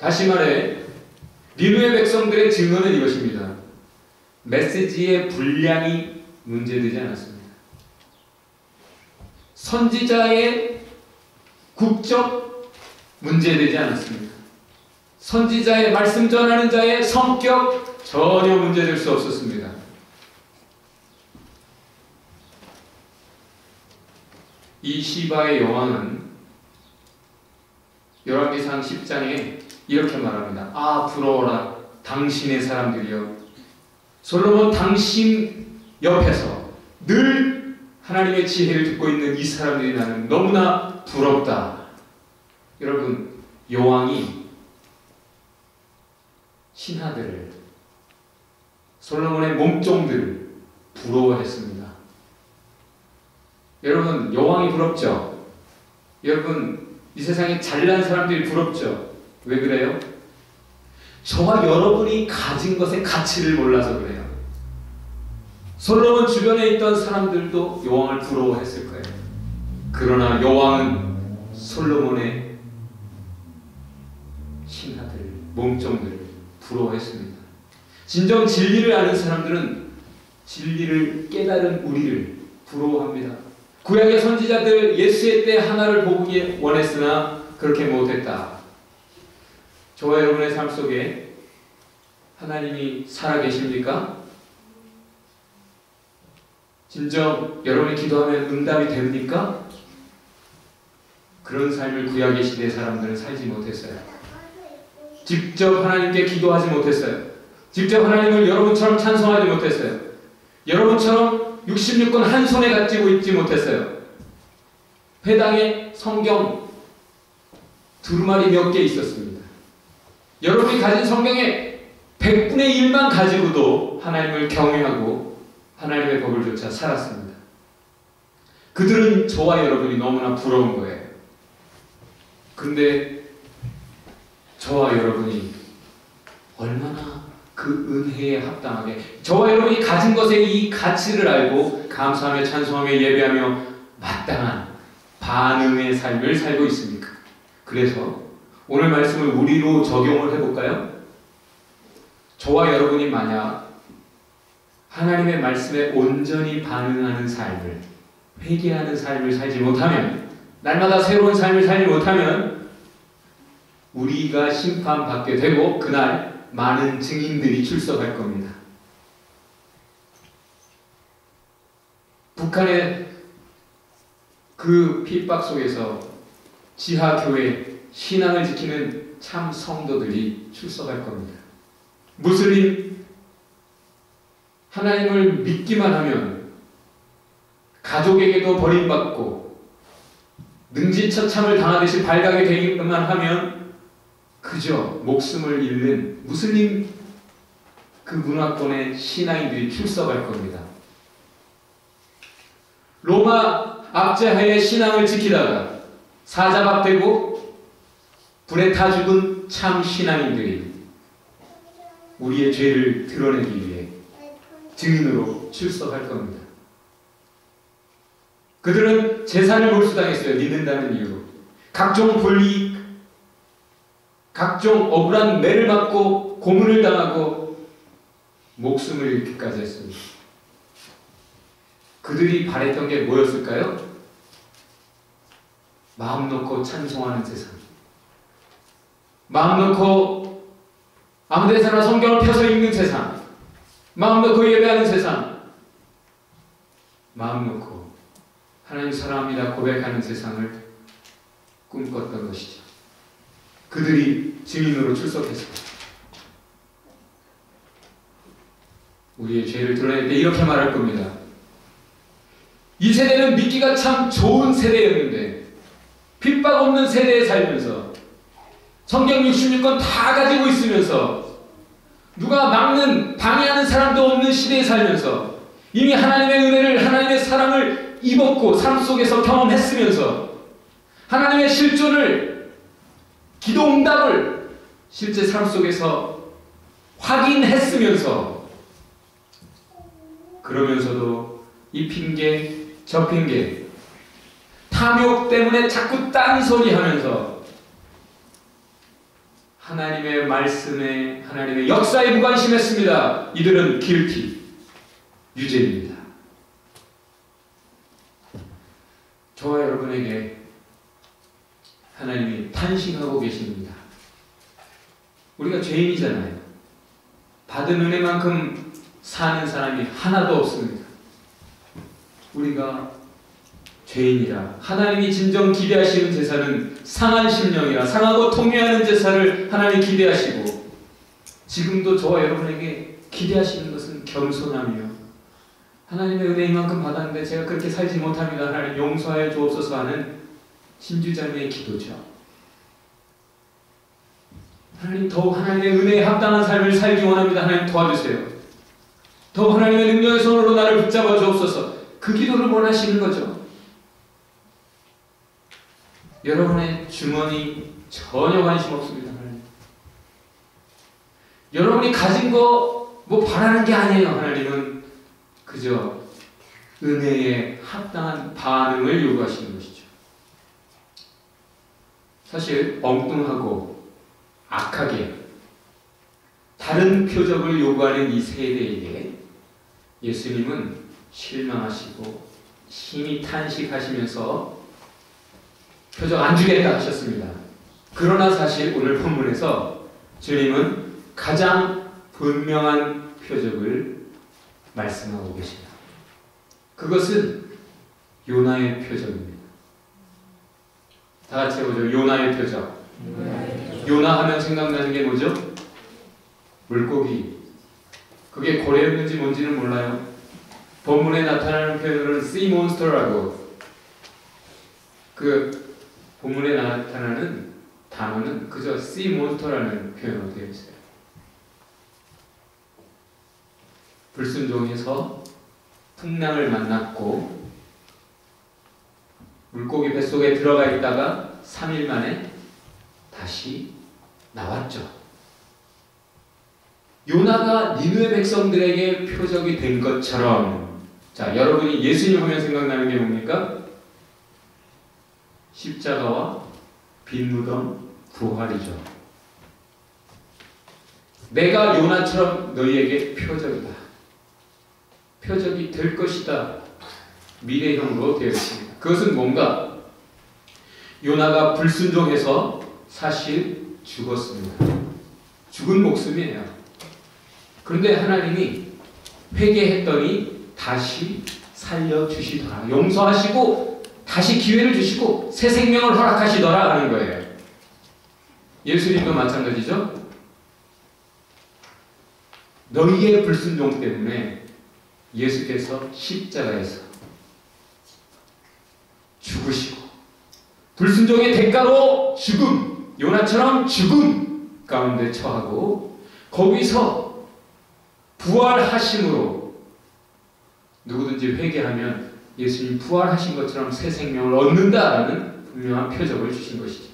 다시 말해 니느웨 백성들의 증언은 이것입니다. 메시지의 분량이 문제되지 않았습니다. 선지자의 국적 문제되지 않았습니다. 선지자의 말씀 전하는 자의 성격 전혀 문제될 수 없었습니다. 이 시바의 여왕은 열왕기상 10장에 이렇게 말합니다. 아 부러워라 당신의 사람들이여. 솔로몬 당신 옆에서 늘 하나님의 지혜를 듣고 있는 이 사람들이 나는 너무나 부럽다. 여러분, 여왕이 신하들을, 솔로몬의 몸종들을 부러워했습니다. 여러분, 여왕이 부럽죠? 여러분, 이 세상에 잘난 사람들이 부럽죠? 왜 그래요? 저와 여러분이 가진 것의 가치를 몰라서 그래요. 솔로몬 주변에 있던 사람들도 여왕을 부러워했을 거예요. 그러나 여왕은 솔로몬의 신하들, 몸종들을 부러워했습니다. 진정 진리를 아는 사람들은 진리를 깨달은 우리를 부러워합니다. 구약의 선지자들 예수의 때 하나를 보기 원했으나 그렇게 못했다. 저와 여러분의 삶 속에 하나님이 살아계십니까? 진정 여러분이 기도하면 응답이 됩니까? 그런 삶을 구약의 시대의 사람들은 살지 못했어요. 직접 하나님께 기도하지 못했어요. 직접 하나님을 여러분처럼 찬송하지 못했어요. 여러분처럼 66권 한 손에 가지고 있지 못했어요. 회당에 성경 두루마리 몇 개 있었습니다. 여러분이 가진 성경의 100분의 1만 가지고도 하나님을 경외하고 하나님의 법을 쫓아 살았습니다. 그들은 저와 여러분이 너무나 부러운 거예요. 근데 저와 여러분이 얼마나 그 은혜에 합당하게 저와 여러분이 가진 것의 이 가치를 알고 감사하며 찬송하며 예배하며 마땅한 반응의 삶을 살고 있습니까? 그래서 오늘 말씀을 우리로 적용을 해볼까요? 저와 여러분이 만약 하나님의 말씀에 온전히 반응하는 삶을, 회개하는 삶을 살지 못하면, 날마다 새로운 삶을 살지 못하면 우리가 심판받게 되고 그날 많은 증인들이 출석할 겁니다. 북한의 그 핍박 속에서 지하교회 신앙을 지키는 참 성도들이 출석할 겁니다. 무슬림 하나님을 믿기만 하면 가족에게도 버림받고 능지처참을 당하듯이 발각이 되기만 하면 그저 목숨을 잃는 무슬림 그 문화권의 신앙인들이 출석할 겁니다. 로마 압제하에 신앙을 지키다가 사자박되고 불에 타 죽은 참 신앙인들이 우리의 죄를 드러내기 위해 증인으로 출석할 겁니다. 그들은 재산을 몰수당했어요. 믿는다는 이유로. 각종 불이익, 각종 억울한 매를 맞고 고문을 당하고 목숨을 잃기까지 했습니다. 그들이 바랬던 게 뭐였을까요? 마음 놓고 찬송하는 세상, 마음 놓고 아무 데서나 성경을 펴서 읽는 세상, 마음 놓고 예배하는 세상, 마음 놓고 하나님 사랑합니다 고백하는 세상을 꿈꿨던 것이죠. 그들이 증인으로 출석했습니다. 우리의 죄를 드러낼 때 이렇게 말할 겁니다. 이 세대는 믿기가 참 좋은 세대였는데 핍박 없는 세대에 살면서 성경 66권 다 가지고 있으면서 누가 막는 방해하는 사람도 없는 시대에 살면서 이미 하나님의 은혜를 하나님의 사랑을 입었고 삶 속에서 경험했으면서 하나님의 실존을 기도 응답을 실제 삶 속에서 확인했으면서 그러면서도 이 핑계 저 핑계 탐욕 때문에 자꾸 딴소리 하면서 하나님의 말씀에, 하나님의 역사에 무관심했습니다. 이들은 guilty, 유죄입니다. 저와 여러분에게 하나님이 탄식하고 계십니다. 우리가 죄인이잖아요. 받은 은혜만큼 사는 사람이 하나도 없습니다. 우리가 죄인이라 하나님이 진정 기대하시는 제사는 상한 심령이라 상하고 통회하는 제사를 하나님이 기대하시고, 지금도 저와 여러분에게 기대하시는 것은 겸손함이요, 하나님의 은혜 이만큼 받았는데 제가 그렇게 살지 못합니다, 하나님 용서하여 주옵소서 하는 신주자매의 기도죠. 하나님 더욱 하나님의 은혜에 합당한 삶을 살기 원합니다. 하나님 도와주세요. 더욱 하나님의 능력의 손으로 나를 붙잡아 주옵소서. 그 기도를 원하시는 거죠. 여러분의 주머니 전혀 관심 없습니다. 하나님. 여러분이 가진 거 뭐 바라는 게 아니에요. 하나님은 그저 은혜에 합당한 반응을 요구하시는 것이죠. 사실 엉뚱하고 악하게 다른 표적을 요구하는 이 세대에게 예수님은 실망하시고 심히 탄식하시면서 표적 안 주겠다 하셨습니다. 그러나 사실 오늘 본문에서 주님은 가장 분명한 표적을 말씀하고 계십니다. 그것은 요나의 표적입니다. 다 같이 해보죠. 요나의 표적. 요나 하면 생각나는 게 뭐죠? 물고기. 그게 고래였는지 뭔지는 몰라요. 본문에 나타나는 표현으로는 sea monster라고, 그 본문에 나타나는 단어는 그저 sea monster라는 표현으로 되어 있어요. 불순종해서 풍랑을 만났고 물고기 뱃속에 들어가 있다가 3일 만에 다시 나왔죠. 요나가 니느웨 백성들에게 표적이 된 것처럼, 자, 여러분이 예수님 하면 생각나는 게 뭡니까? 십자가와 빈 무덤, 부활이죠. 내가 요나처럼 너희에게 표적이다, 표적이 될 것이다, 미래형으로 되어 있습니다. 그것은 뭔가? 요나가 불순종해서 사실 죽었습니다. 죽은 목숨이에요. 그런데 하나님이 회개했더니 다시 살려주시더라, 용서하시고 다시 기회를 주시고 새 생명을 허락하시더라 하는 거예요. 예수님도 마찬가지죠. 너희의 불순종 때문에 예수께서 십자가에서 죽으시고 불순종의 대가로 죽음, 요나처럼 죽음 가운데 처하고 거기서 부활하심으로 누구든지 회개하면 예수님 부활하신 것처럼 새 생명을 얻는다라는 분명한 표적을 주신 것이죠.